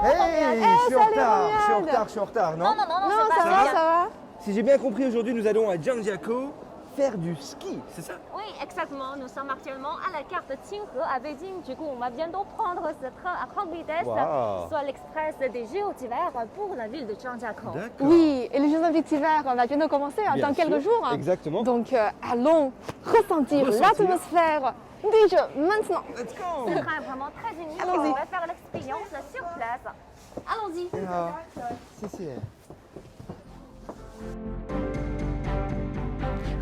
Hey, je suis en retard, non? Non, c'est ça pas va, bien. ça va. Si j'ai bien compris, aujourd'hui nous allons à Zhangjiakou faire du ski, c'est ça? Oui, exactement. Nous sommes actuellement à la carte Qinghe à Beijing. Du coup, on va bientôt prendre ce train à grande vitesse, Wow. soit l'express des JO d'hiver pour la ville de Zhangjiakou. D'accord. Oui, et les Jeux Olympiques d'hiver va bientôt commencer Bien dans quelques sûr, jours. Exactement. Donc allons ressentir l'atmosphère des Jeux maintenant. Let's go! Ce train est vraiment très unique. Allons-y. On va faire l'expérience sur place. Allons-y. Si.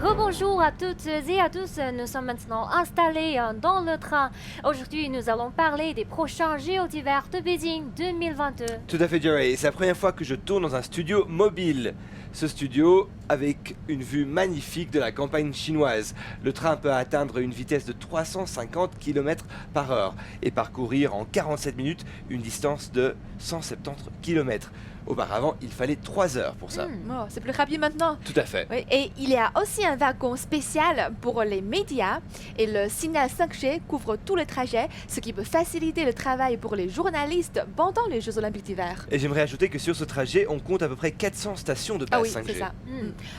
Rebonjour à toutes et à tous, nous sommes maintenant installés dans le train. Aujourd'hui, nous allons parler des prochains JO d'hiver de Beijing 2022. Tout à fait, Jerry. C'est la première fois que je tourne dans un studio mobile. Ce studio avec une vue magnifique de la campagne chinoise. Le train peut atteindre une vitesse de 350 km/h et parcourir en 47 minutes une distance de 170 km. Auparavant, il fallait 3 heures pour ça. Oh, c'est plus rapide maintenant. Tout à fait. Oui, et il y a aussi un wagon spécial pour les médias et le signal 5G couvre tout le trajet, ce qui peut faciliter le travail pour les journalistes pendant les Jeux Olympiques d'hiver. Et j'aimerais ajouter que sur ce trajet, on compte à peu près 400 stations de base Ah oui, 5G. c'est ça.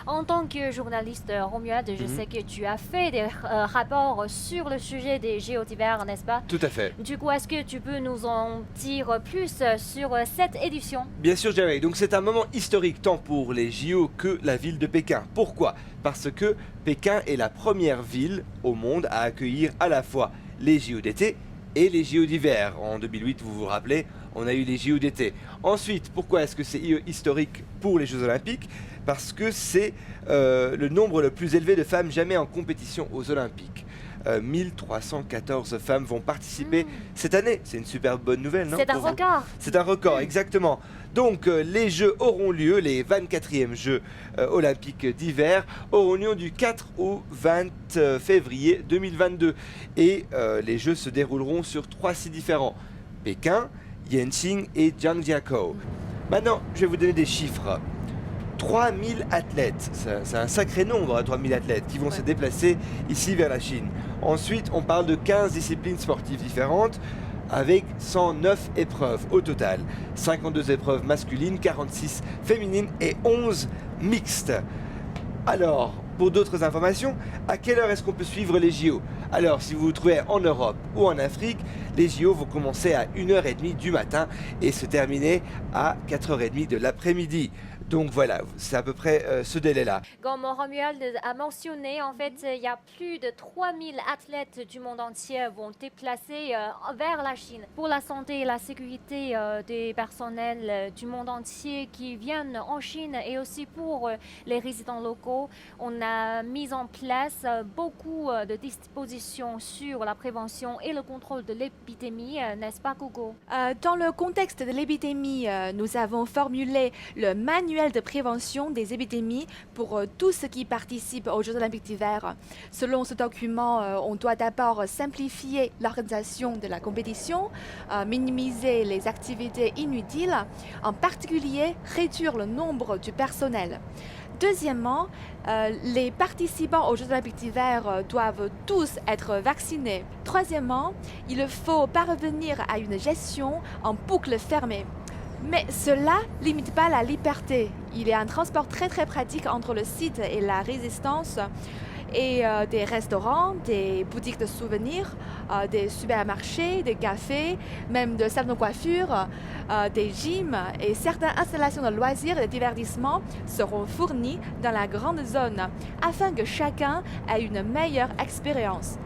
En tant que journaliste, Romuald, je Mhm. sais que tu as fait des rapports sur le sujet des JO d'hiver, n'est-ce pas? Tout à fait. Du coup, est-ce que tu peux nous en dire plus sur cette édition? Bien sûr, Jerry. Donc c'est un moment historique tant pour les JO que la ville de Pékin. Pourquoi? Parce que Pékin est la première ville au monde à accueillir à la fois les JO d'été et les JO d'hiver. En 2008, vous vous rappelez, on a eu les JO d'été. Ensuite, pourquoi est-ce que c'est historique pour les Jeux Olympiques? Parce que c'est le nombre le plus élevé de femmes jamais en compétition aux Olympiques. 1314 femmes vont participer cette année. C'est une super bonne nouvelle, non? C'est un pour vous? record. C'est un record, exactement. Donc les Jeux auront lieu, les 24e Jeux olympiques d'hiver auront lieu du 4 au 20 février 2022. Et les Jeux se dérouleront sur 3 sites différents. Pékin, Yanqing et Zhangjiakou. Maintenant, je vais vous donner des chiffres. 3000 athlètes, c'est un sacré nombre, 3000 athlètes qui vont se déplacer ici vers la Chine. Ensuite, on parle de 15 disciplines sportives différentes avec 109 épreuves au total. 52 épreuves masculines, 46 féminines et 11 mixtes. Alors, pour d'autres informations, à quelle heure est-ce qu'on peut suivre les JO? Alors, si vous vous trouvez en Europe ou en Afrique, les JO vont commencer à 1h30 du matin et se terminer à 4h30 de l'après-midi. Donc voilà, c'est à peu près ce délai-là. Comme Romuald a mentionné, en fait, il y a plus de 3000 athlètes du monde entier vont déplacer vers la Chine. Pour la santé et la sécurité des personnels du monde entier qui viennent en Chine et aussi pour les résidents locaux, on a mis en place beaucoup de dispositions sur la prévention et le contrôle de l'épidémie, n'est-ce pas, Coco? Dans le contexte de l'épidémie, nous avons formulé le manuel de prévention des épidémies pour tous ceux qui participent aux Jeux Olympiques d'hiver. Selon ce document, on doit d'abord simplifier l'organisation de la compétition, minimiser les activités inutiles, en particulier réduire le nombre du personnel. Deuxièmement, les participants aux Jeux Olympiques d'hiver doivent tous être vaccinés. Troisièmement, il faut parvenir à une gestion en boucle fermée. Mais cela ne limite pas la liberté. Il y a un transport très pratique entre le site et la résistance. Et des restaurants, des boutiques de souvenirs, des supermarchés, des cafés, même des salles de coiffure, des gyms et certaines installations de loisirs et de divertissement seront fournies dans la grande zone afin que chacun ait une meilleure expérience.